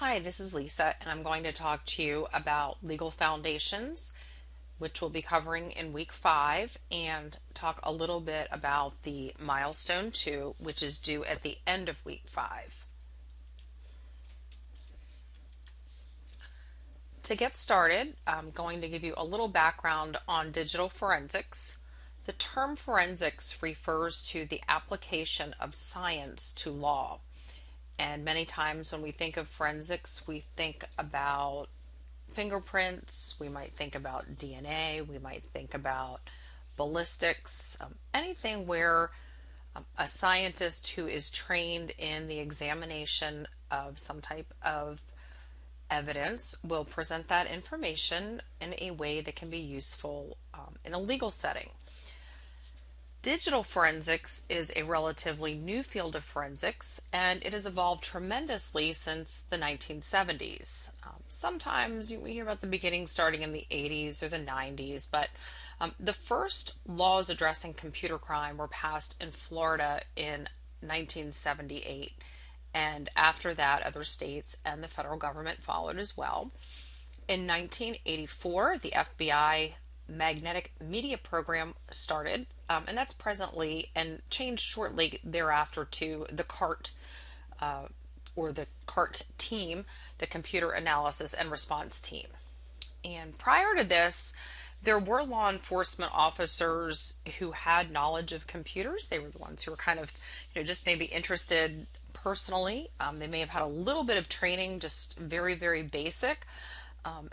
Hi, this is Lisa, and I'm going to talk to you about legal foundations, which we'll be covering in week 5, and talk a little bit about the milestone 2, which is due at the end of week 5. To get started, I'm going to give you a little background on digital forensics. The term forensics refers to the application of science to law. And many times when we think of forensics, we think about fingerprints, we might think about DNA, we might think about ballistics, anything where a scientist who is trained in the examination of some type of evidence will present that information in a way that can be useful in a legal setting. Digital forensics is a relatively new field of forensics, and it has evolved tremendously since the 1970s. Sometimes we hear about the beginning starting in the 80s or the 90s, but the first laws addressing computer crime were passed in Florida in 1978, and after that, other states and the federal government followed as well. In 1984, the FBI magnetic media program started, and that's presently and changed shortly thereafter to the CART or the CART team, the Computer Analysis and Response Team. And prior to this, there were law enforcement officers who had knowledge of computers. They were the ones who were kind of, just maybe interested personally. They may have had a little bit of training, just very, very basic.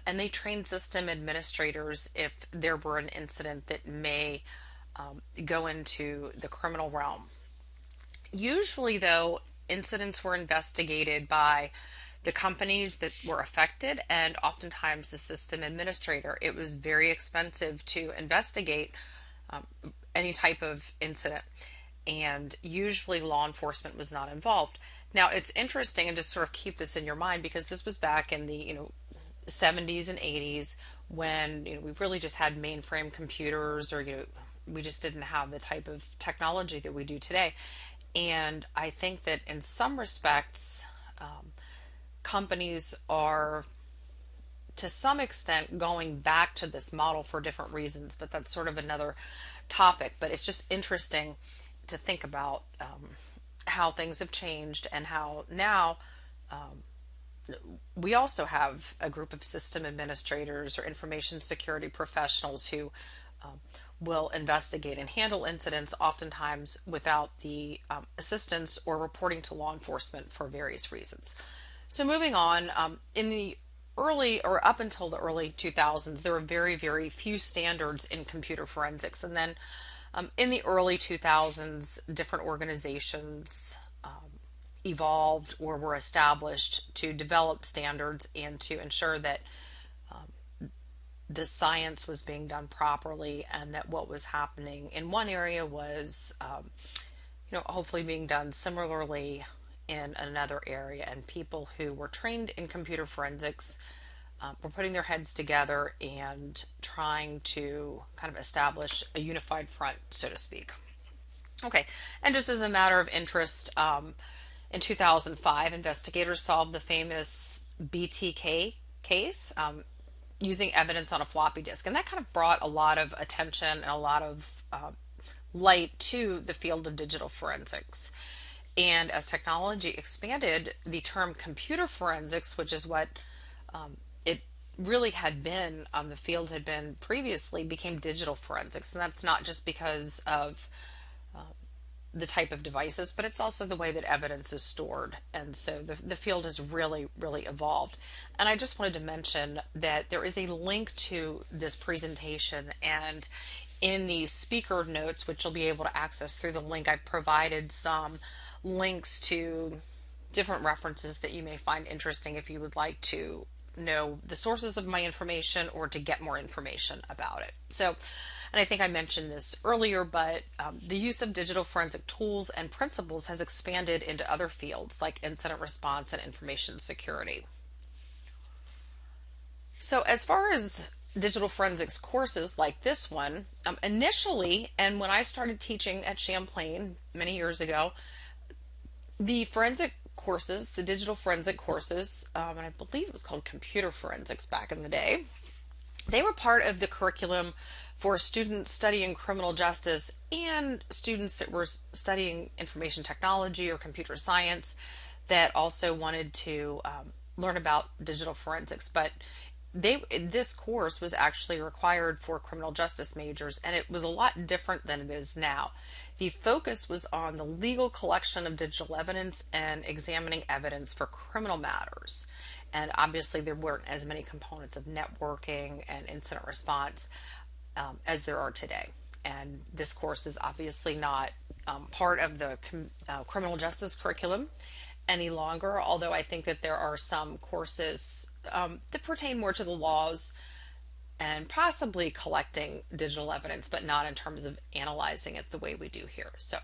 And they trained system administrators if there were an incident that may go into the criminal realm. Usually, though, incidents were investigated by the companies that were affected and oftentimes the system administrator. It was very expensive to investigate any type of incident, and usually law enforcement was not involved. Now, it's interesting, and just sort of keep this in your mind, because this was back in the 70s and 80s when we really just had mainframe computers, or we just didn't have the type of technology that we do today. And I think that in some respects, companies are to some extent going back to this model for different reasons, but that's sort of another topic. But it's just interesting to think about how things have changed, and how now we also have a group of system administrators or information security professionals who will investigate and handle incidents, oftentimes without the assistance or reporting to law enforcement for various reasons. So moving on, in the early, or up until the early 2000s, there were very, very few standards in computer forensics. And then in the early 2000s, different organizations evolved or were established to develop standards and to ensure that the science was being done properly, and that what was happening in one area was hopefully being done similarly in another area. And people who were trained in computer forensics were putting their heads together and trying to kind of establish a unified front, so to speak. Okay, and just as a matter of interest, in 2005, investigators solved the famous BTK case using evidence on a floppy disk. And that kind of brought a lot of attention and a lot of light to the field of digital forensics. And as technology expanded, the term computer forensics, which is what it really had been, the field had been previously, became digital forensics. And that's not just because of the type of devices, but it's also the way that evidence is stored. And so the field has really, really evolved. And I just wanted to mention that there is a link to this presentation, and in the speaker notes, which you'll be able to access through the link, I've provided some links to different references that you may find interesting if you would like to know the sources of my information or to get more information about it. So, and I think I mentioned this earlier, but the use of digital forensic tools and principles has expanded into other fields like incident response and information security. So as far as digital forensics courses like this one, initially, and when I started teaching at Champlain many years ago, the forensic courses, the digital forensic courses, and I believe it was called computer forensics back in the day. They were part of the curriculum for students studying criminal justice and students that were studying information technology or computer science that also wanted to learn about digital forensics. But this course was actually required for criminal justice majors, and it was a lot different than it is now. The focus was on the legal collection of digital evidence and examining evidence for criminal matters. And obviously, there weren't as many components of networking and incident response as there are today. And this course is obviously not part of the criminal justice curriculum any longer, although I think that there are some courses that pertain more to the laws and possibly collecting digital evidence, but not in terms of analyzing it the way we do here. So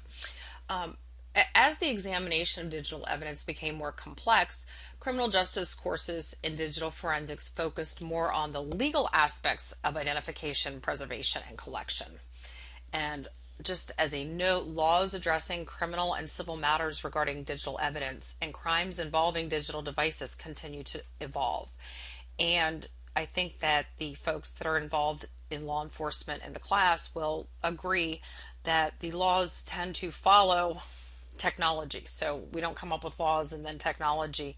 as the examination of digital evidence became more complex, criminal justice courses in digital forensics focused more on the legal aspects of identification, preservation, and collection. And just as a note, laws addressing criminal and civil matters regarding digital evidence and crimes involving digital devices continue to evolve. And I think that the folks that are involved in law enforcement in the class will agree that the laws tend to follow technology. So we don't come up with laws and then technology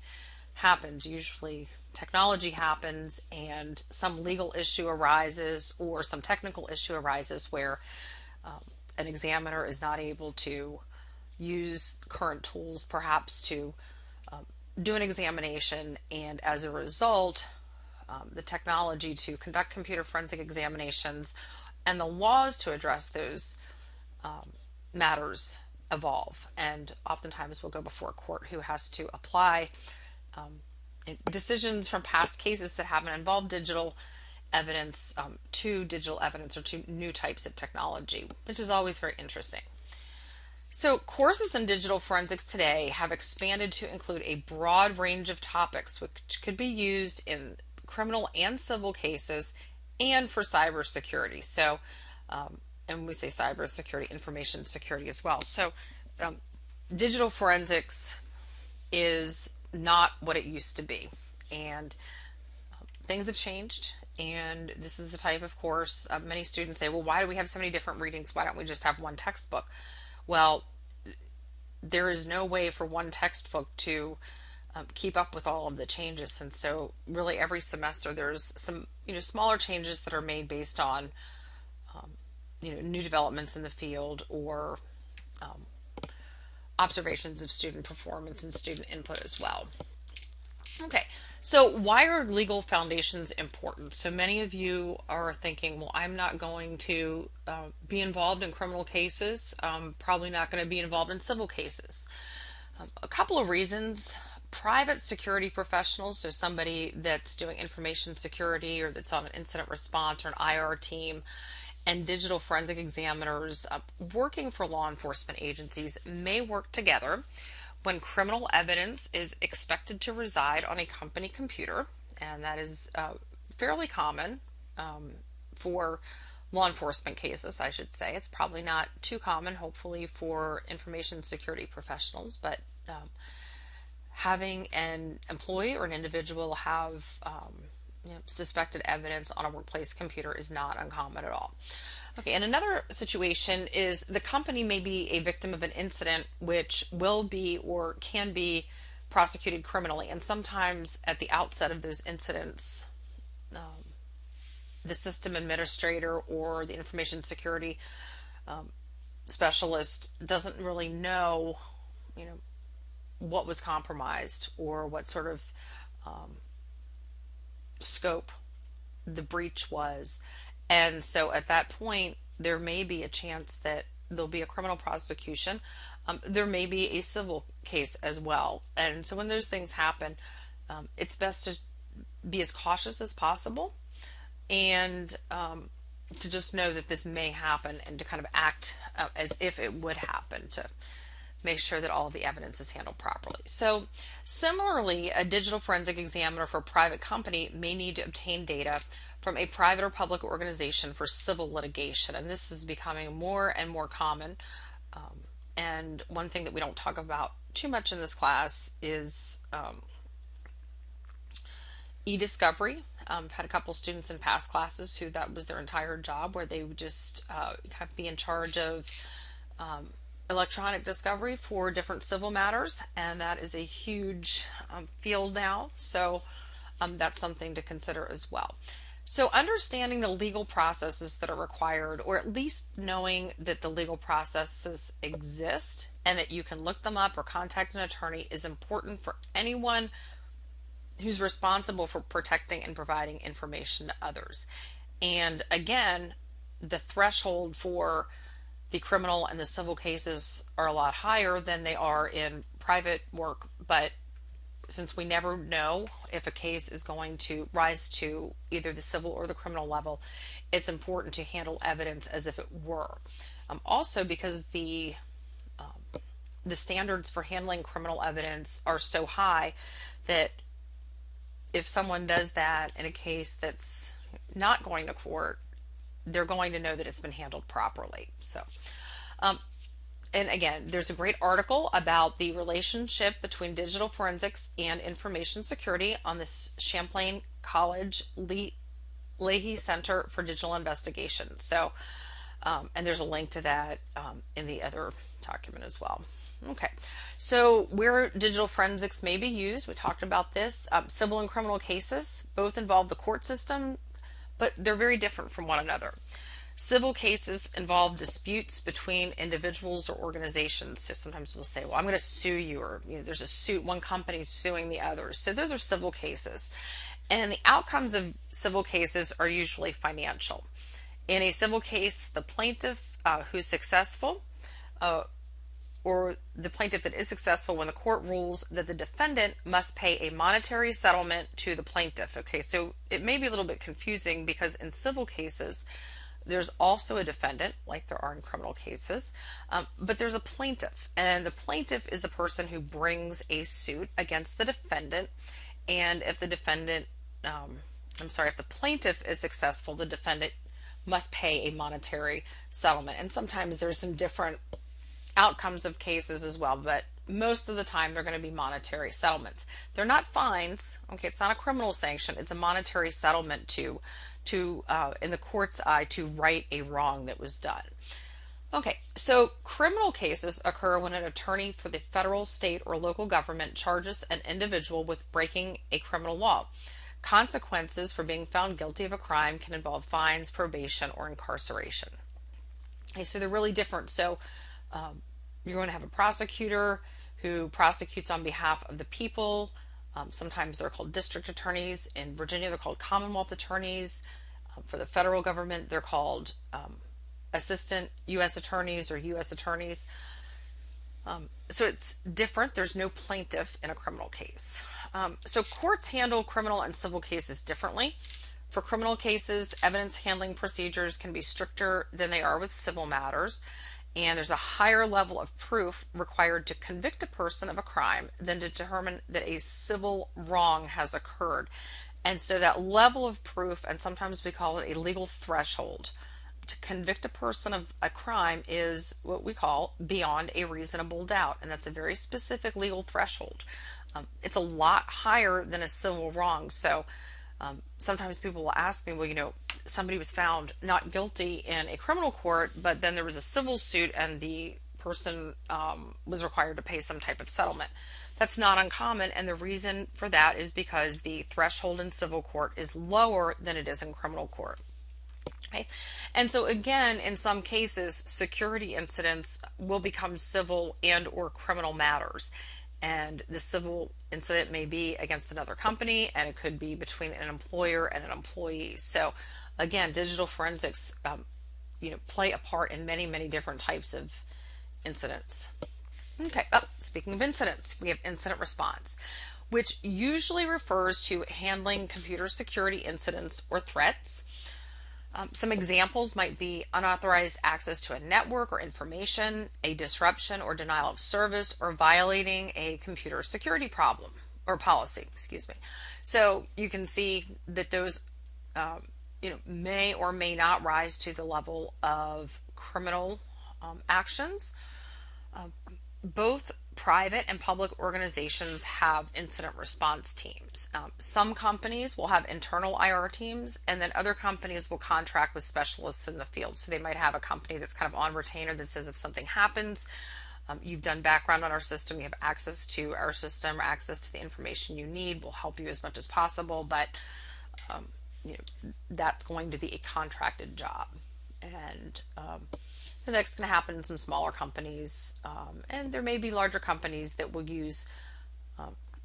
happens. Usually technology happens and some legal issue arises or some technical issue arises where an examiner is not able to use current tools perhaps to do an examination, and as a result the technology to conduct computer forensic examinations and the laws to address those matters evolve, and oftentimes will go before a court who has to apply decisions from past cases that haven't involved digital evidence to digital evidence or to new types of technology, which is always very interesting. So courses in digital forensics today have expanded to include a broad range of topics which could be used in criminal and civil cases and for cybersecurity. So and when we say cybersecurity, information security as well. So digital forensics is not what it used to be, and things have changed, and this is the type of course many students say, well, why do we have so many different readings? Why don't we just have one textbook? Well, there is no way for one textbook to keep up with all of the changes, and so really every semester there's some smaller changes that are made based on new developments in the field or observations of student performance and student input as well. Okay, so why are legal foundations important? So many of you are thinking, well, I'm not going to be involved in criminal cases. I'm probably not going to be involved in civil cases. A couple of reasons. Private security professionals, so somebody that's doing information security or that's on an incident response or an IR team, and digital forensic examiners working for law enforcement agencies may work together when criminal evidence is expected to reside on a company computer, and that is fairly common for law enforcement cases, I should say. It's probably not too common, hopefully, for information security professionals, but having an employee or an individual have suspected evidence on a workplace computer is not uncommon at all. Okay, and another situation is the company may be a victim of an incident which will be or can be prosecuted criminally, and sometimes at the outset of those incidents the system administrator or the information security specialist doesn't really know what was compromised or what sort of scope the breach was, and so at that point there may be a chance that there'll be a criminal prosecution. There may be a civil case as well, and so when those things happen, it's best to be as cautious as possible and to just know that this may happen and to kind of act as if it would happen, to make sure that all of the evidence is handled properly. So similarly, a digital forensic examiner for a private company may need to obtain data from a private or public organization for civil litigation, and this is becoming more and more common. And one thing that we don't talk about too much in this class is e-discovery. I've had a couple students in past classes who that was their entire job, where they would just kind of be in charge of electronic discovery for different civil matters, and that is a huge field now. So that's something to consider as well. So understanding the legal processes that are required, or at least knowing that the legal processes exist and that you can look them up or contact an attorney, is important for anyone who's responsible for protecting and providing information to others. And again, the threshold for the criminal and the civil cases are a lot higher than they are in private work, but since we never know if a case is going to rise to either the civil or the criminal level, it's important to handle evidence as if it were. Also, because the standards for handling criminal evidence are so high that if someone does that in a case that's not going to court, they're going to know that it's been handled properly. So, and again, there's a great article about the relationship between digital forensics and information security on this Champlain College Leahy Center for Digital Investigation. So, and there's a link to that in the other document as well. Okay, so where digital forensics may be used, we talked about this. Civil and criminal cases both involve the court system, but they're very different from one another. Civil cases involve disputes between individuals or organizations. So sometimes we'll say, well, I'm going to sue you, or there's a suit, one company's suing the others. So those are civil cases. And the outcomes of civil cases are usually financial. In a civil case, the plaintiff who's successful, or the plaintiff that is successful, when the court rules that the defendant must pay a monetary settlement to the plaintiff. Okay, so it may be a little bit confusing because in civil cases, there's also a defendant, like there are in criminal cases, but there's a plaintiff, and the plaintiff is the person who brings a suit against the defendant. And if the defendant, if the plaintiff is successful, the defendant must pay a monetary settlement. And sometimes there's some different outcomes of cases as well, but most of the time they're going to be monetary settlements. They're not fines. Okay, it's not a criminal sanction. It's a monetary settlement to in the court's eye, to right a wrong that was done. Okay, so criminal cases occur when an attorney for the federal, state, or local government charges an individual with breaking a criminal law. Consequences for being found guilty of a crime can involve fines, probation, or incarceration. Okay, so they're really different. So you're going to have a prosecutor who prosecutes on behalf of the people. Sometimes they're called district attorneys. In Virginia, they're called Commonwealth attorneys. For the federal government, they're called assistant U.S. attorneys or U.S. attorneys. So it's different. There's no plaintiff in a criminal case. So courts handle criminal and civil cases differently. For criminal cases, evidence handling procedures can be stricter than they are with civil matters. And there's a higher level of proof required to convict a person of a crime than to determine that a civil wrong has occurred. And so that level of proof, and sometimes we call it a legal threshold, to convict a person of a crime is what we call beyond a reasonable doubt. And that's a very specific legal threshold. It's a lot higher than a civil wrong. So sometimes people will ask me, well, somebody was found not guilty in a criminal court, but then there was a civil suit and the person was required to pay some type of settlement. That's not uncommon, and the reason for that is because the threshold in civil court is lower than it is in criminal court. Okay? And so again, in some cases, security incidents will become civil and or criminal matters. And the civil incident may be against another company, and it could be between an employer and an employee. So again, digital forensics play a part in many, many different types of incidents. Okay, speaking of incidents, we have incident response, which usually refers to handling computer security incidents or threats. Some examples might be unauthorized access to a network or information, a disruption or denial of service, or violating a computer security problem or policy, excuse me. So you can see that those may or may not rise to the level of criminal actions. Both private and public organizations have incident response teams. Some companies will have internal IR teams, and then other companies will contract with specialists in the field. So they might have a company that's kind of on retainer that says if something happens, you've done background on our system, you have access to our system, access to the information you need, we'll help you as much as possible, but that's going to be a contracted job. And that's going to happen in some smaller companies, and there may be larger companies that will use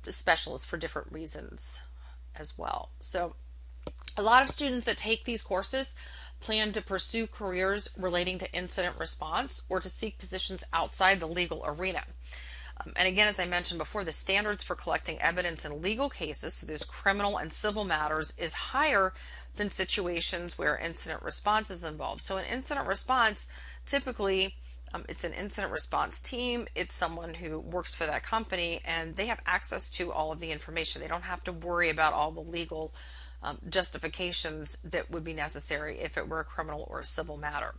specialists for different reasons as well. So a lot of students that take these courses plan to pursue careers relating to incident response or to seek positions outside the legal arena. And again, as I mentioned before, the standards for collecting evidence in legal cases, so there's criminal and civil matters, is higher than situations where incident response is involved. So in incident response, typically it's an incident response team, it's someone who works for that company, and they have access to all of the information. They don't have to worry about all the legal justifications that would be necessary if it were a criminal or a civil matter.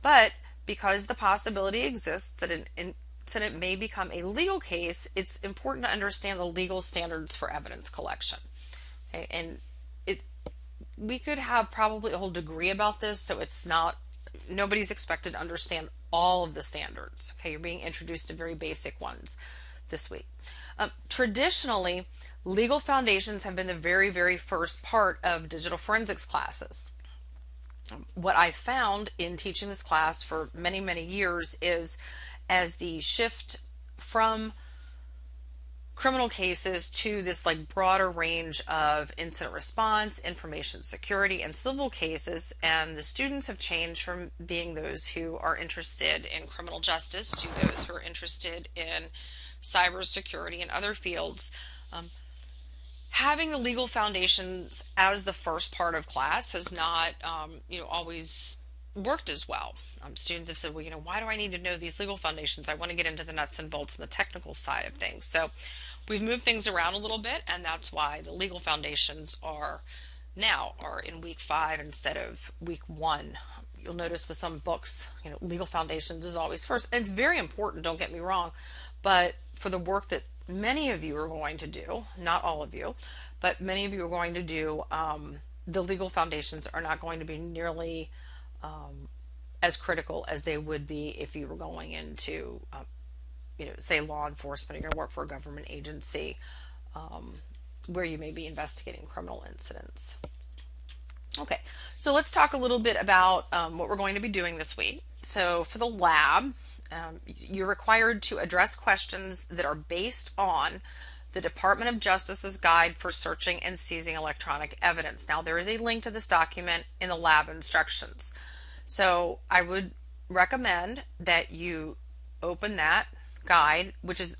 But because the possibility exists that an incident may become a legal case, it's important to understand the legal standards for evidence collection. Okay? And we could have probably a whole degree about this, so it's not, nobody's expected to understand all of the standards. Okay, you're being introduced to very basic ones this week. Traditionally, legal foundations have been the very, very first part of digital forensics classes. What I found in teaching this class for many, many years is as the shift from criminal cases to this like broader range of incident response, information security, and civil cases, and the students have changed from being those who are interested in criminal justice to those who are interested in cybersecurity and other fields. Having the legal foundations as the first part of class has not always worked as well. Students have said, well, why do I need to know these legal foundations? I want to get into the nuts and bolts and the technical side of things. So we've moved things around a little bit, and that's why the legal foundations are in week 5 instead of week 1. You'll notice with some books, legal foundations is always first. And it's very important, don't get me wrong, but for the work that many of you are going to do, not all of you, but many of you are going to do, the legal foundations are not going to be nearly as critical as they would be if you were going into, say law enforcement, or you're going to work for a government agency where you may be investigating criminal incidents. Okay, so let's talk a little bit about what we're going to be doing this week. So for the lab, you're required to address questions that are based on the Department of Justice's Guide for Searching and Seizing Electronic Evidence. Now, there is a link to this document in the lab instructions. So I would recommend that you open that guide, which is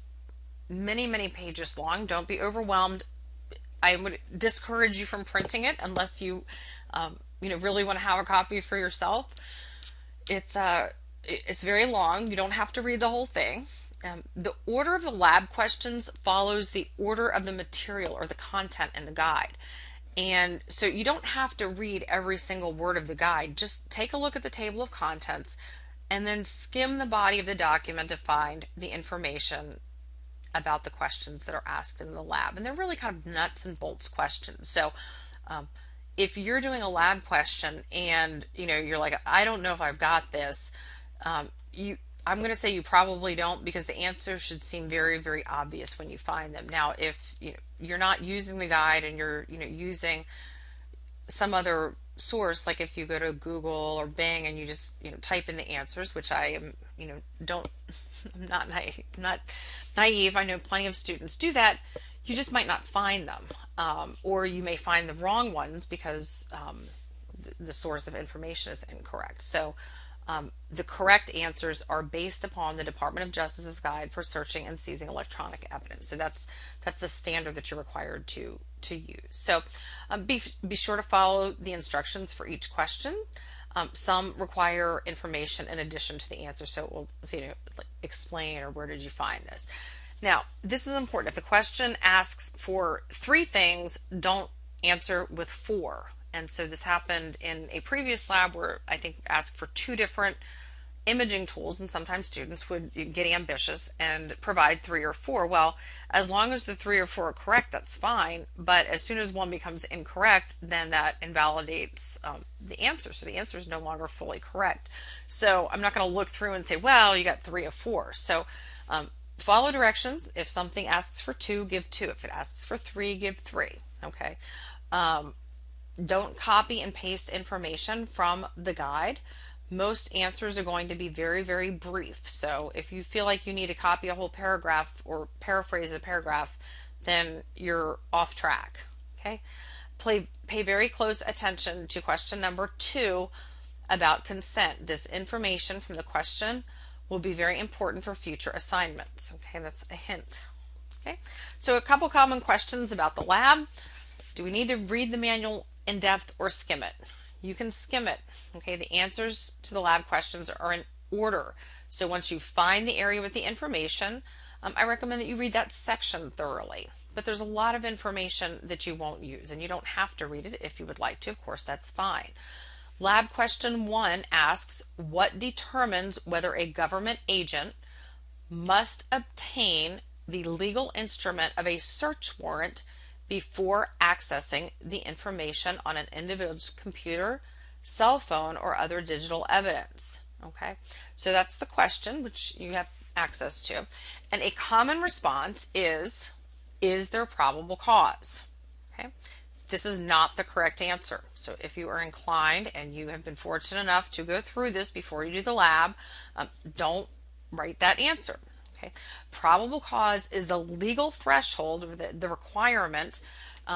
many, many pages long. Don't be overwhelmed. I would discourage you from printing it unless you, really want to have a copy for yourself. It's very long. You don't have to read the whole thing. The order of the lab questions follows the order of the material or the content in the guide. And so you don't have to read every single word of the guide. Just take a look at the table of contents and then skim the body of the document to find the information about the questions that are asked in the lab. And they're really kind of nuts and bolts questions. So if you're doing a lab question and you're like, I don't know if I've got this, I'm going to say you probably don't, because the answers should seem very, very obvious when you find them. Now, if you're not using the guide and you're using some other source, like if you go to Google or Bing and you just type in the answers, which I am I'm not naive. I know plenty of students do that. You just might not find them, or you may find the wrong ones because the source of information is incorrect. So the correct answers are based upon the Department of Justice's Guide for Searching and Seizing Electronic Evidence. So that's the standard that you're required to use. So be sure to follow the instructions for each question. Some require information in addition to the answer, so it will explain or where did you find this. Now, this is important. If the question asks for 3 things, don't answer with 4. And so this happened in a previous lab where I think asked for 2 different imaging tools, and sometimes students would get ambitious and provide 3 or 4. Well, as long as the 3 or 4 are correct, that's fine. But as soon as one becomes incorrect, then that invalidates the answer. So the answer is no longer fully correct. So I'm not going to look through and say, well, you got 3 or 4. So follow directions. If something asks for 2, give 2. If it asks for 3, give 3. Okay. Don't copy and paste information from the guide. Most answers are going to be very, very brief. So if you feel like you need to copy a whole paragraph or paraphrase a paragraph, then you're off track. Okay. Pay very close attention to question number 2 about consent. This information from the question will be very important for future assignments. Okay, that's a hint. Okay, so a couple common questions about the lab. Do we need to read the manual in depth or skim it? You can skim it. Okay, the answers to the lab questions are in order. So once you find the area with the information, I recommend that you read that section thoroughly. But there's a lot of information that you won't use, and you don't have to read it if you would like to. Of course, that's fine. Lab question 1 asks, what determines whether a government agent must obtain the legal instrument of a search warrant before accessing the information on an individual's computer, cell phone, or other digital evidence? Okay, so that's the question which you have access to. And a common response is there probable cause? Okay, this is not the correct answer. So if you are inclined and you have been fortunate enough to go through this before you do the lab, don't write that answer. Okay, probable cause is the legal threshold, or the requirement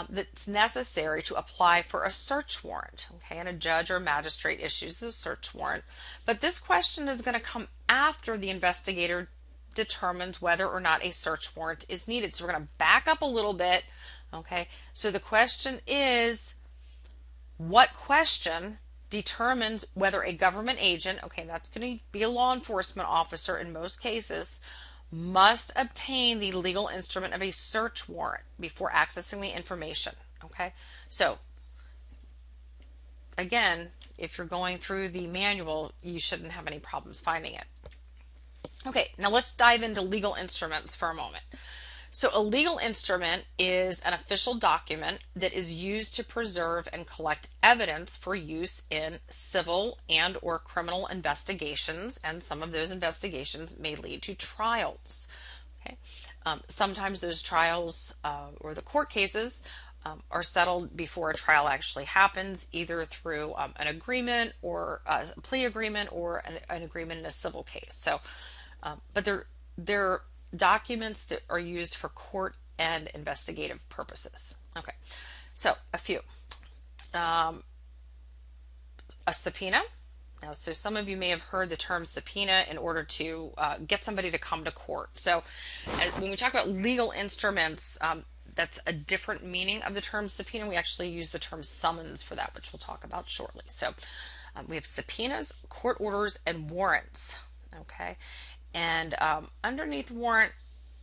that's necessary to apply for a search warrant. Okay, and a judge or magistrate issues the search warrant. But this question is going to come after the investigator determines whether or not a search warrant is needed. So we're going to back up a little bit. Okay, so the question is, what question determines whether a government agent, okay, that's going to be a law enforcement officer in most cases, must obtain the legal instrument of a search warrant before accessing the information? Okay, so again, if you're going through the manual, you shouldn't have any problems finding it. Okay, now let's dive into legal instruments for a moment. So a legal instrument is an official document that is used to preserve and collect evidence for use in civil and or criminal investigations, and some of those investigations may lead to trials. Okay, sometimes those trials or the court cases are settled before a trial actually happens, either through an agreement or a plea agreement or an agreement in a civil case. So, but they're documents that are used for court and investigative purposes. Okay, so a few. A subpoena. Now, so some of you may have heard the term subpoena in order to get somebody to come to court. So when we talk about legal instruments, that's a different meaning of the term subpoena. We actually use the term summons for that, which we'll talk about shortly. So we have subpoenas, court orders, and warrants. Okay. And underneath warrant,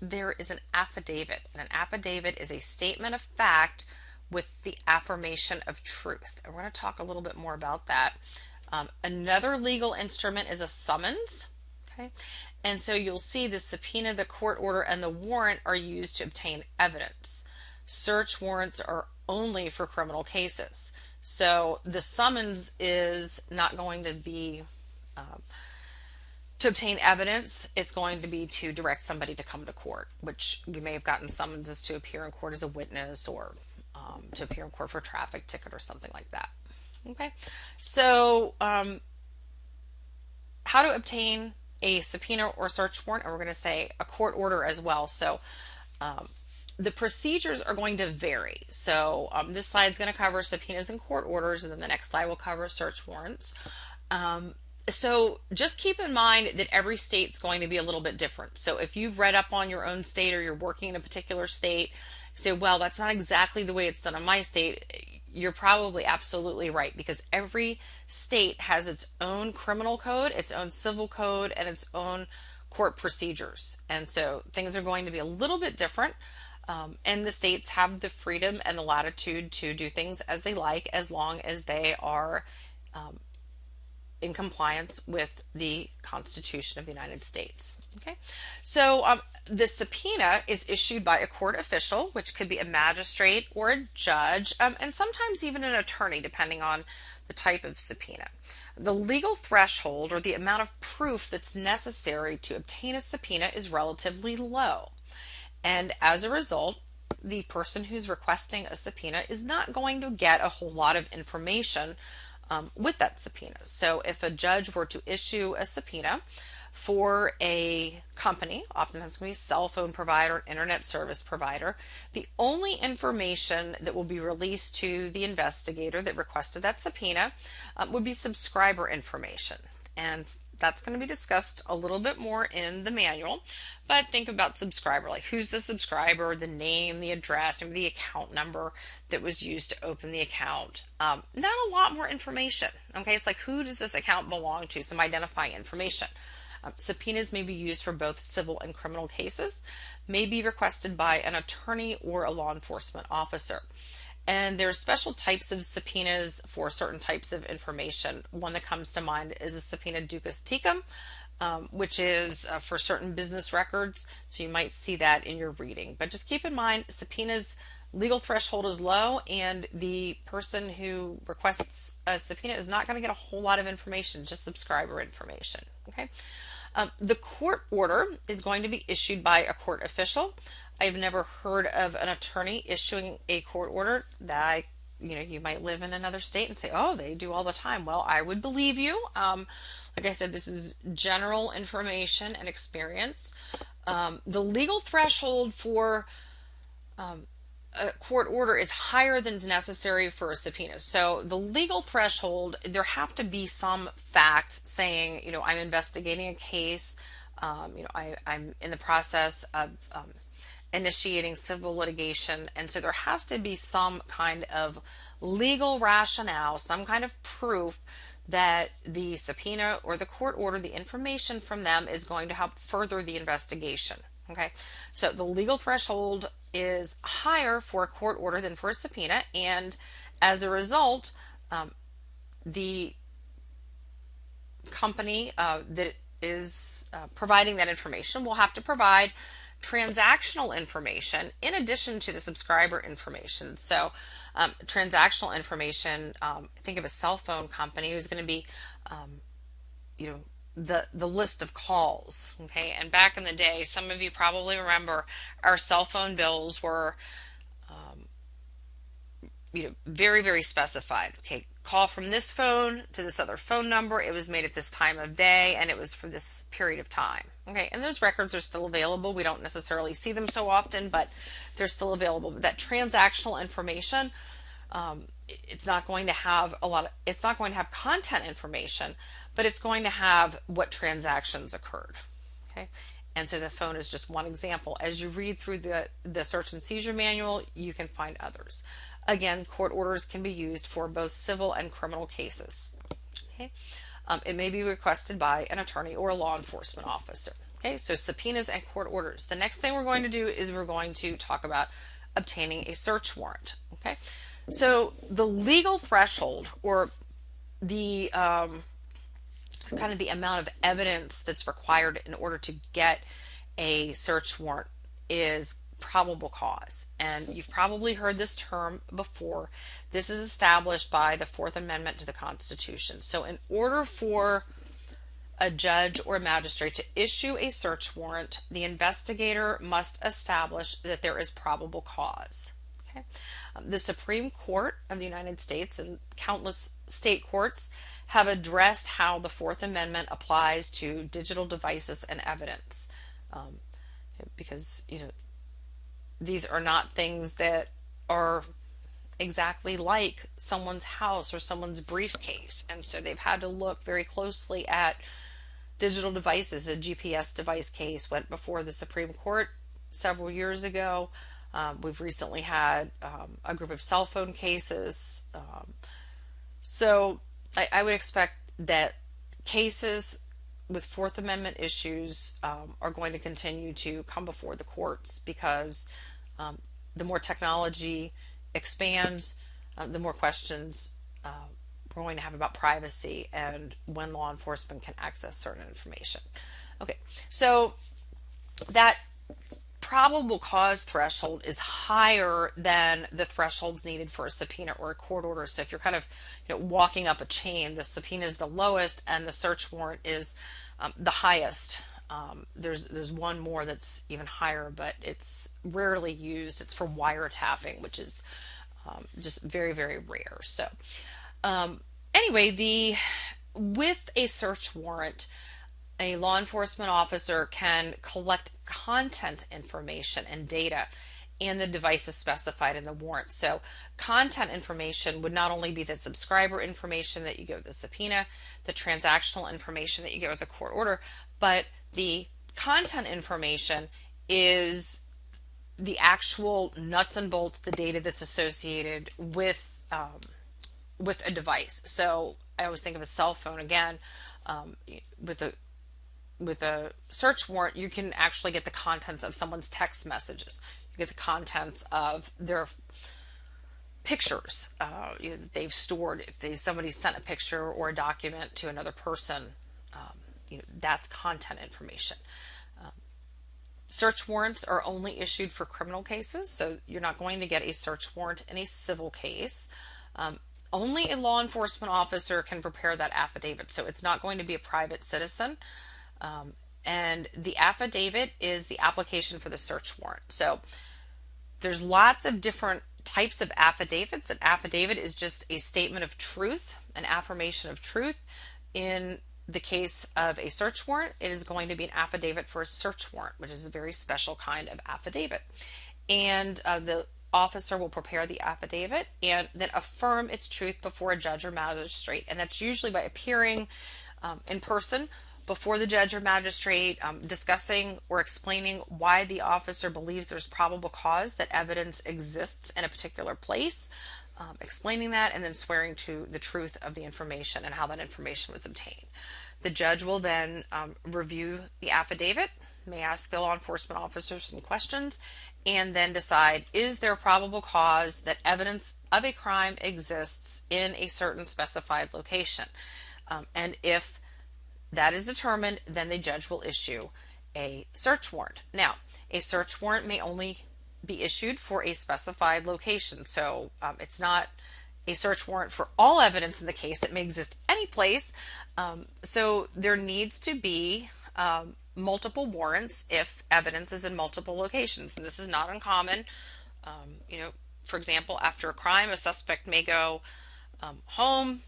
there is an affidavit. And an affidavit is a statement of fact with the affirmation of truth. And we're going to talk a little bit more about that. Another legal instrument is a summons. Okay. And so you'll see the subpoena, the court order, and the warrant are used to obtain evidence. Search warrants are only for criminal cases. So the summons is not going to be to obtain evidence. It's going to be to direct somebody to come to court, which you may have gotten summonses to appear in court as a witness, or to appear in court for a traffic ticket or something like that. Okay, so how to obtain a subpoena or search warrant, and we're going to say a court order as well. So the procedures are going to vary. So this slide is going to cover subpoenas and court orders, and then the next slide will cover search warrants. So just keep in mind that every state's going to be a little bit different. So if you've read up on your own state, or you're working in a particular state, say, well, that's not exactly the way it's done in my state, you're probably absolutely right, because every state has its own criminal code, its own civil code, and its own court procedures. And so things are going to be a little bit different. And the states have the freedom and the latitude to do things as they like, as long as they are in compliance with the Constitution of the United States. Okay, so the subpoena is issued by a court official, which could be a magistrate or a judge, and sometimes even an attorney, depending on the type of subpoena. The legal threshold, or the amount of proof that's necessary to obtain a subpoena, is relatively low. And as a result, the person who's requesting a subpoena is not going to get a whole lot of information with that subpoena. So if a judge were to issue a subpoena for a company, oftentimes it's going to be a cell phone provider, internet service provider, the only information that will be released to the investigator that requested that subpoena would be subscriber information. And that's going to be discussed a little bit more in the manual. But think about subscriber, like who's the subscriber, the name, the address, maybe the account number that was used to open the account. Not a lot more information. Okay, it's like, who does this account belong to? Some identifying information. Subpoenas may be used for both civil and criminal cases, may be requested by an attorney or a law enforcement officer. And there's special types of subpoenas for certain types of information. One that comes to mind is a subpoena ducis tecum, which is for certain business records. So you might see that in your reading. But just keep in mind, subpoenas legal threshold is low, and the person who requests a subpoena is not going to get a whole lot of information, just subscriber information. Okay. The court order is going to be issued by a court official. I've never heard of an attorney issuing a court order. That you might live in another state and say, oh, they do all the time. Well, I would believe you. Like I said, this is general information and experience. The legal threshold for a court order is higher than is necessary for a subpoena. So the legal threshold, there have to be some facts saying, I'm investigating a case. I'm in the process of initiating civil litigation, and so there has to be some kind of legal rationale, some kind of proof that the subpoena or the court order, the information from them, is going to help further the investigation. Okay, so the legal threshold is higher for a court order than for a subpoena, and as a result, the company that is providing that information will have to provide transactional information in addition to the subscriber information. So transactional information, think of a cell phone company who's going to be the list of calls. Okay, and back in the day, some of you probably remember, our cell phone bills were very, very specified. Okay, call from this phone to this other phone number. It was made at this time of day, and it was for this period of time. Okay, and those records are still available. We don't necessarily see them so often, but they're still available. But that transactional information, it's not going to have it's not going to have content information, but it's going to have what transactions occurred. Okay, and so the phone is just one example. As you read through the search and seizure manual, you can find others. Again, court orders can be used for both civil and criminal cases. Okay, it may be requested by an attorney or a law enforcement officer. Okay, so subpoenas and court orders. The next thing we're going to do is we're going to talk about obtaining a search warrant. Okay, so the legal threshold, or the kind of the amount of evidence that's required in order to get a search warrant, is probable cause. And you've probably heard this term before. This is established by the Fourth Amendment to the Constitution. So in order for a judge or a magistrate to issue a search warrant, the investigator must establish that there is probable cause. Okay? The Supreme Court of the United States and countless state courts have addressed how the Fourth Amendment applies to digital devices and evidence, because these are not things that are exactly like someone's house or someone's briefcase, and so they've had to look very closely at digital devices. A GPS device case went before the Supreme Court several years ago. We've recently had a group of cell phone cases. So I would expect that cases with Fourth Amendment issues are going to continue to come before the courts, because the more technology expands, the more questions going to have about privacy and when law enforcement can access certain information. Okay, so that probable cause threshold is higher than the thresholds needed for a subpoena or a court order. So if you're kind of walking up a chain, the subpoena is the lowest and the search warrant is the highest. There's one more that's even higher, but it's rarely used. It's for wiretapping, which is just very, very rare. So anyway, with a search warrant, a law enforcement officer can collect content information and data and the devices specified in the warrant. So content information would not only be the subscriber information that you get with the subpoena, the transactional information that you get with the court order, but the content information is the actual nuts and bolts, the data that's associated with a device. So I always think of a cell phone again. With a search warrant, you can actually get the contents of someone's text messages. You get the contents of their pictures that they've stored. If somebody sent a picture or a document to another person, that's content information. Search warrants are only issued for criminal cases, so you're not going to get a search warrant in a civil case. Only a law enforcement officer can prepare that affidavit, so it's not going to be a private citizen. And the affidavit is the application for the search warrant. So there's lots of different types of affidavits. An affidavit is just a statement of truth, an affirmation of truth. In the case of a search warrant, it is going to be an affidavit for a search warrant, which is a very special kind of affidavit. And the officer will prepare the affidavit and then affirm its truth before a judge or magistrate. And that's usually by appearing in person before the judge or magistrate, discussing or explaining why the officer believes there's probable cause that evidence exists in a particular place, explaining that, and then swearing to the truth of the information and how that information was obtained. The judge will then review the affidavit, may ask the law enforcement officer some questions, and then decide, is there probable cause that evidence of a crime exists in a certain specified location? And if that is determined, then the judge will issue a search warrant. Now, a search warrant may only be issued for a specified location. So it's not a search warrant for all evidence in the case that may exist any place. So there needs to be multiple warrants if evidence is in multiple locations. And this is not uncommon. For example, after a crime, a suspect may go home,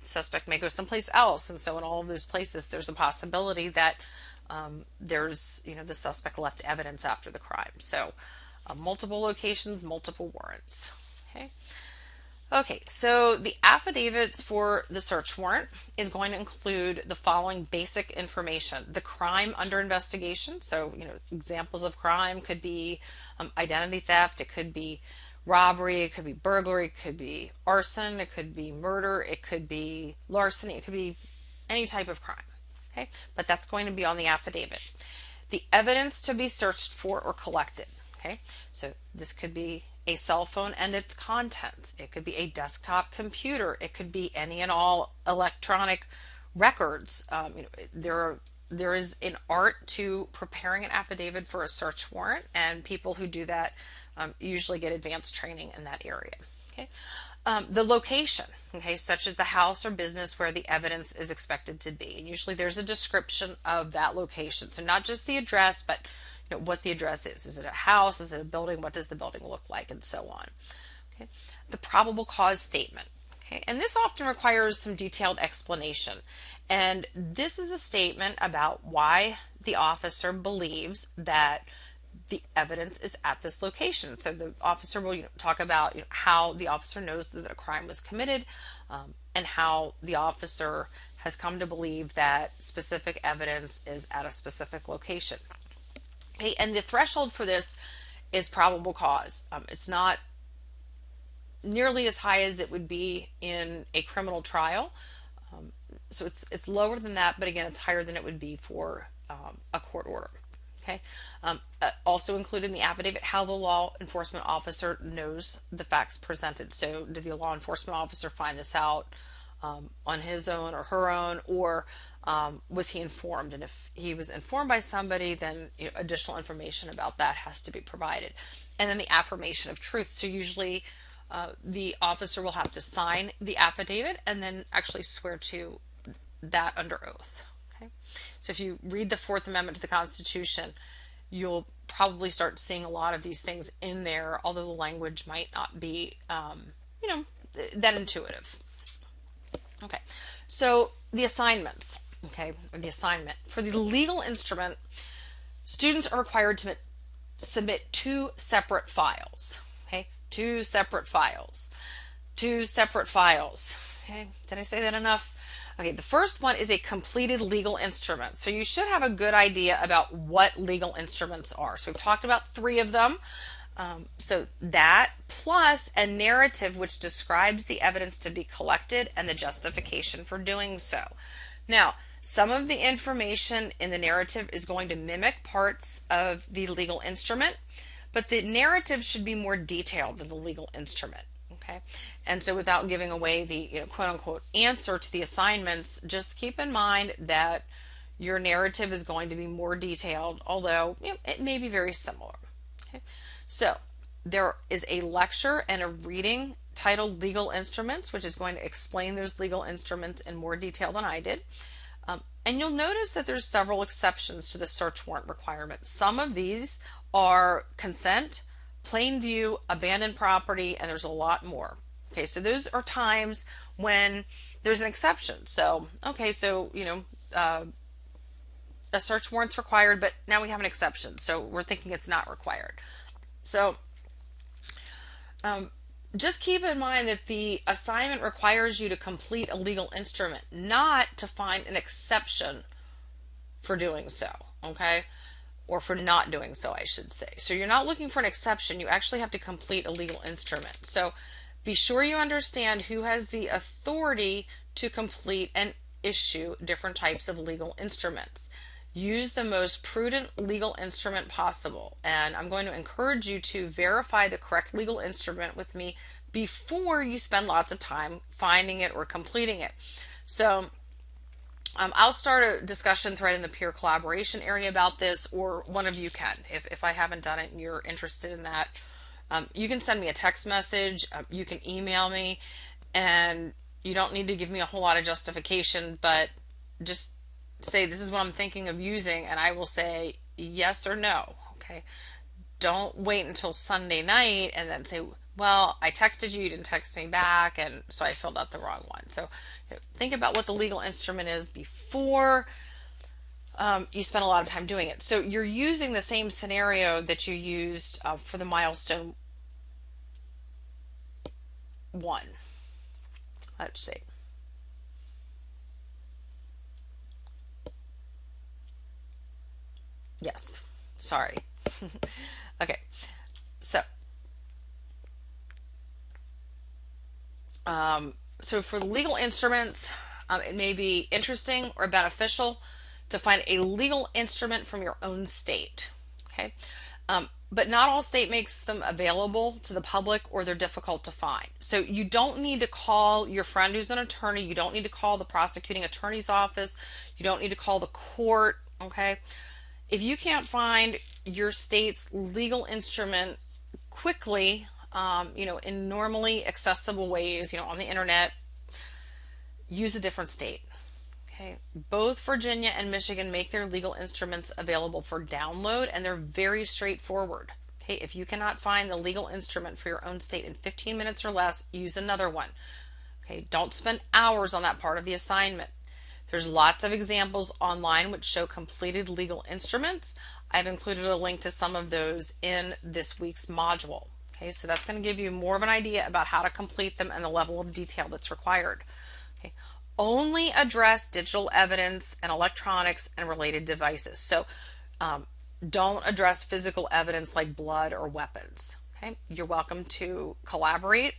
suspect may go someplace else, and so in all of those places there's a possibility that there's the suspect left evidence after the crime. So multiple locations, multiple warrants. Okay, so the affidavits for the search warrant is going to include the following basic information: the crime under investigation. So examples of crime could be identity theft, it could be robbery, it could be burglary, it could be arson, it could be murder, it could be larceny, it could be any type of crime. Okay, but that's going to be on the affidavit. The evidence to be searched for or collected. Okay, so this could be a cell phone and its contents. It could be a desktop computer. It could be any and all electronic records. There is an art to preparing an affidavit for a search warrant, and people who do that usually get advanced training in that area. Okay, the location, such as the house or business where the evidence is expected to be. And usually there's a description of that location. So not just the address, but what the address is. Is it a house? Is it a building? What does the building look like? And so on. Okay, the probable cause statement. Okay, and this often requires some detailed explanation. And this is a statement about why the officer believes that the evidence is at this location. So the officer will talk about how the officer knows that a crime was committed, and how the officer has come to believe that specific evidence is at a specific location. Okay, and the threshold for this is probable cause. It's not nearly as high as it would be in a criminal trial. So it's lower than that, but again, it's higher than it would be for a court order. Okay. Also included in the affidavit how the law enforcement officer knows the facts presented. So did the law enforcement officer find this out on his own or her own, or was he informed? And if he was informed by somebody, then additional information about that has to be provided. And then the affirmation of truth. So usually the officer will have to sign the affidavit and then actually swear to that under oath. Okay, so if you read the Fourth Amendment to the Constitution, you'll probably start seeing a lot of these things in there, although the language might not be, that intuitive. Okay, so the assignments. Okay, or the assignment for the legal instrument, students are required to submit two separate files. Okay, two separate files. Two separate files. Okay, did I say that enough? Okay, the first one is a completed legal instrument. So you should have a good idea about what legal instruments are. So we've talked about three of them. So that plus a narrative which describes the evidence to be collected and the justification for doing so. Now, some of the information in the narrative is going to mimic parts of the legal instrument, but the narrative should be more detailed than the legal instrument. Okay, and so without giving away the quote unquote answer to the assignments, just keep in mind that your narrative is going to be more detailed, although it may be very similar. Okay, so there is a lecture and a reading titled Legal Instruments, which is going to explain those legal instruments in more detail than I did. And you'll notice that there's several exceptions to the search warrant requirement. Some of these are consent, plain view, abandoned property, and there's a lot more. Okay, so those are times when there's an exception. So, okay, so, a search warrant's required, but now we have an exception. So we're thinking it's not required. So, just keep in mind that the assignment requires you to complete a legal instrument, not to find an exception for doing so, okay? Or for not doing so, I should say. So you're not looking for an exception, you actually have to complete a legal instrument. So be sure you understand who has the authority to complete and issue different types of legal instruments. Use the most prudent legal instrument possible, and I'm going to encourage you to verify the correct legal instrument with me before you spend lots of time finding it or completing it. So I'll start a discussion thread in the peer collaboration area about this, or one of you can if I haven't done it and you're interested in that. You can send me a text message, you can email me, and you don't need to give me a whole lot of justification, but just say this is what I'm thinking of using, and I will say yes or no. Okay, don't wait until Sunday night and then say, well, I texted you, you didn't text me back, and so I filled out the wrong one. So think about what the legal instrument is before you spend a lot of time doing it. So you're using the same scenario that you used for the milestone 1. Let's see. Yes, sorry. Okay, so for legal instruments, it may be interesting or beneficial to find a legal instrument from your own state. Okay, but not all state makes them available to the public, or they're difficult to find. So you don't need to call your friend who's an attorney. You don't need to call the prosecuting attorney's office. You don't need to call the court. Okay. If you can't find your state's legal instrument quickly, in normally accessible ways, on the internet, use a different state. Okay. Both Virginia and Michigan make their legal instruments available for download, and they're very straightforward. Okay. If you cannot find the legal instrument for your own state in 15 minutes or less, use another one. Okay. Don't spend hours on that part of the assignment. There's lots of examples online which show completed legal instruments. I've included a link to some of those in this week's module. Okay, so that's going to give you more of an idea about how to complete them and the level of detail that's required. Okay, only address digital evidence and electronics and related devices. So don't address physical evidence like blood or weapons. Okay, you're welcome to collaborate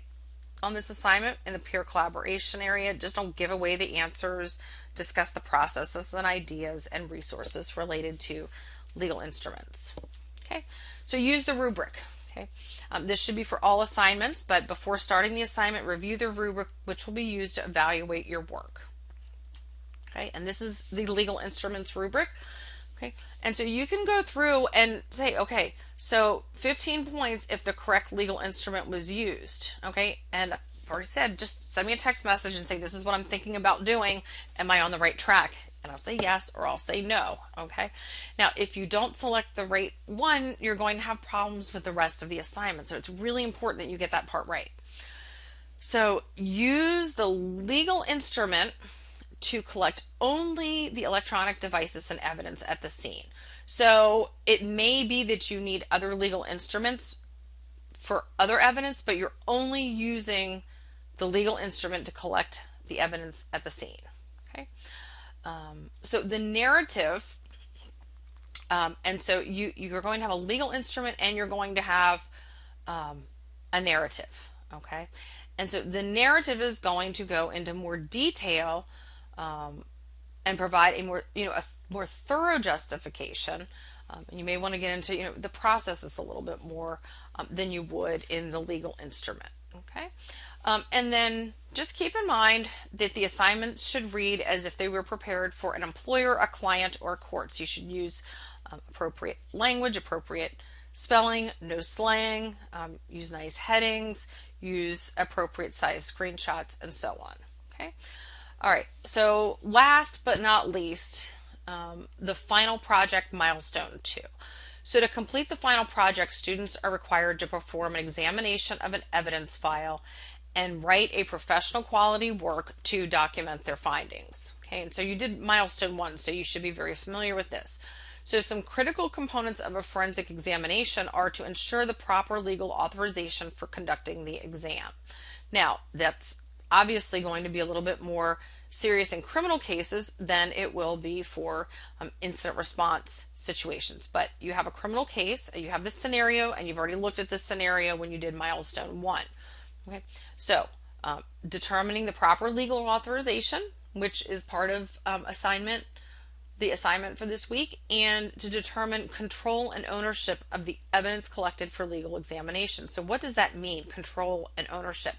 on this assignment in the peer collaboration area. Just don't give away the answers. Discuss the processes and ideas and resources related to legal instruments. Okay, so use the rubric. Okay, this should be for all assignments, but before starting the assignment, review the rubric which will be used to evaluate your work. Okay, and this is the legal instruments rubric. Okay, and so you can go through and say, okay, so 15 points if the correct legal instrument was used. Okay, and I've already said, just send me a text message and say, this is what I'm thinking about doing. Am I on the right track? And I'll say yes, or I'll say no. Okay, now if you don't select the right one, you're going to have problems with the rest of the assignment. So it's really important that you get that part right. So use the legal instrument to collect only the electronic devices and evidence at the scene. So it may be that you need other legal instruments for other evidence, but you're only using the legal instrument to collect the evidence at the scene. Okay. So the narrative, and so you're going to have a legal instrument and you're going to have a narrative. Okay. And so the narrative is going to go into more detail and provide a more, a more thorough justification. And you may want to get into, the processes a little bit more than you would in the legal instrument. Okay. And then just keep in mind that the assignments should read as if they were prepared for an employer, a client, or a court. So you should use appropriate language, appropriate spelling, no slang, use nice headings, use appropriate size screenshots, and so on. Okay. All right. So last but not least, the final project milestone 2. So to complete the final project, students are required to perform an examination of an evidence file and write a professional quality work to document their findings. Okay, and so you did milestone 1, so you should be very familiar with this. So some critical components of a forensic examination are to ensure the proper legal authorization for conducting the exam. Now, that's obviously going to be a little bit more serious in criminal cases than it will be for incident response situations. But you have a criminal case, you have this scenario, and you've already looked at this scenario when you did milestone 1. Okay, so determining the proper legal authorization, which is part of the assignment for this week, and to determine control and ownership of the evidence collected for legal examination. So what does that mean, control and ownership?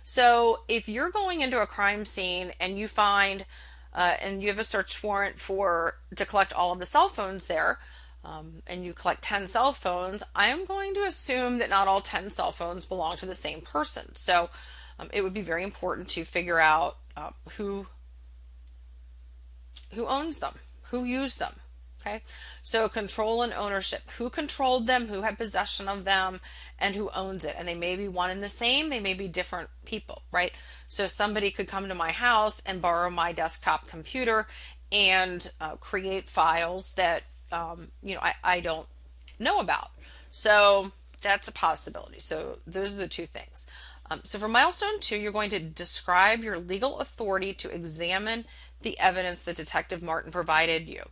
So if you're going into a crime scene and you find and you have a search warrant to collect all of the cell phones there, and you collect 10 cell phones, I'm going to assume that not all 10 cell phones belong to the same person. So it would be very important to figure out who owns them, who used them. Okay, so control and ownership, who controlled them, who had possession of them, and who owns it. And they may be one and the same, they may be different people, right? So somebody could come to my house and borrow my desktop computer and create files that I don't know about. So that's a possibility. So those are the two things. So for milestone 2, you're going to describe your legal authority to examine the evidence that Detective Martin provided you.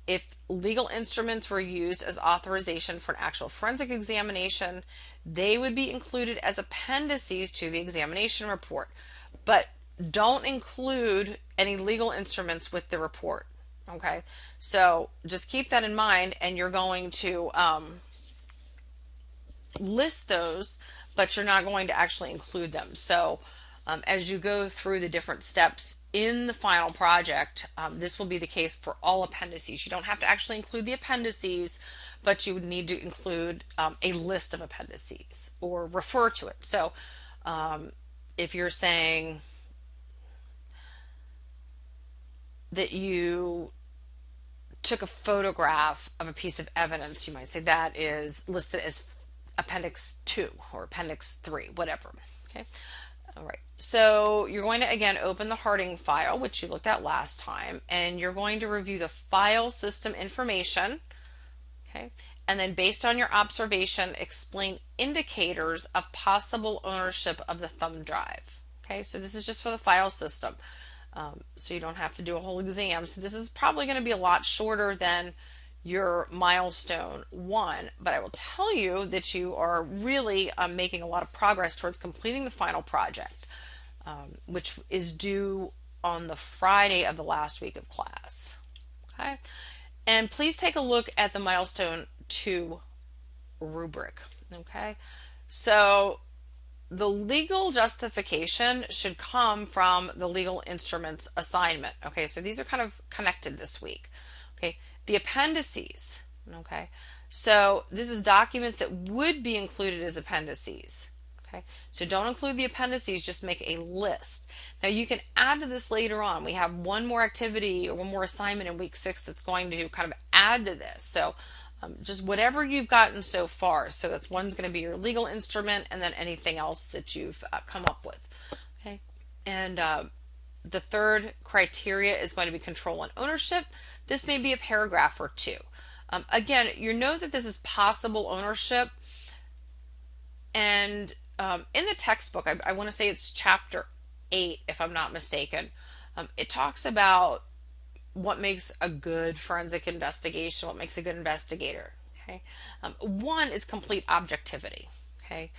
If legal instruments were used as authorization for an actual forensic examination, they would be included as appendices to the examination report. But don't include any legal instruments with the report. Okay, so just keep that in mind, and you're going to list those, but you're not going to actually include them. So as you go through the different steps in the final project, this will be the case for all appendices. You don't have to actually include the appendices, but you would need to include a list of appendices or refer to it. So if you're saying that you took a photograph of a piece of evidence, you might say that is listed as Appendix 2 or Appendix 3, whatever. Okay. All right. So you're going to, again, open the Harding file, which you looked at last time, and you're going to review the file system information. Okay. And then based on your observation, explain indicators of possible ownership of the thumb drive. Okay. So this is just for the file system. So you don't have to do a whole exam. So this is probably going to be a lot shorter than your milestone 1, but I will tell you that you are really making a lot of progress towards completing the final project, which is due on the Friday of the last week of class. Okay, and please take a look at the milestone 2 rubric. Okay, so the legal justification should come from the legal instruments assignment. Okay, so these are kind of connected this week. Okay, the appendices. Okay, so this is documents that would be included as appendices. Okay, so don't include the appendices, just make a list. Now you can add to this later on. We have one more activity or one more assignment in week 6 that's going to kind of add to this. So just whatever you've gotten so far. So that's one's going to be your legal instrument, and then anything else that you've come up with. Okay, and the third criteria is going to be control and ownership. This may be a paragraph or two. Again, you know that this is possible ownership, and in the textbook, I want to say it's chapter 8, if I'm not mistaken. It talks about what makes a good forensic investigation, what makes a good investigator. Okay, one is complete objectivity. Okay,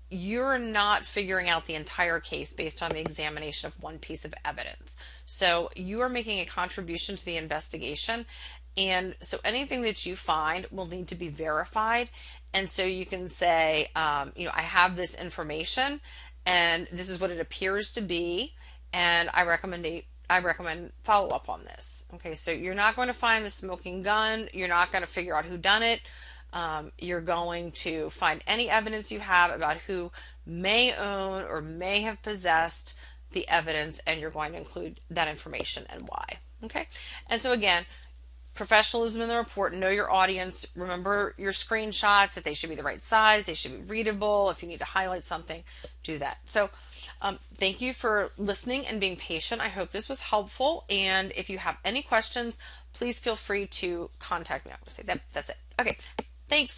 you're not figuring out the entire case based on the examination of one piece of evidence. So you are making a contribution to the investigation, and so anything that you find will need to be verified. And so you can say, I have this information, and this is what it appears to be, and I recommend follow up on this. Okay, so you're not going to find the smoking gun. You're not going to figure out who done it. You're going to find any evidence you have about who may own or may have possessed the evidence, and you're going to include that information and why. Okay, and so again, professionalism in the report, know your audience, remember your screenshots, that they should be the right size, they should be readable. If you need to highlight something, do that. So thank you for listening and being patient. I hope this was helpful, and if you have any questions, please feel free to contact me. I'm going to say that's it. Okay, thanks.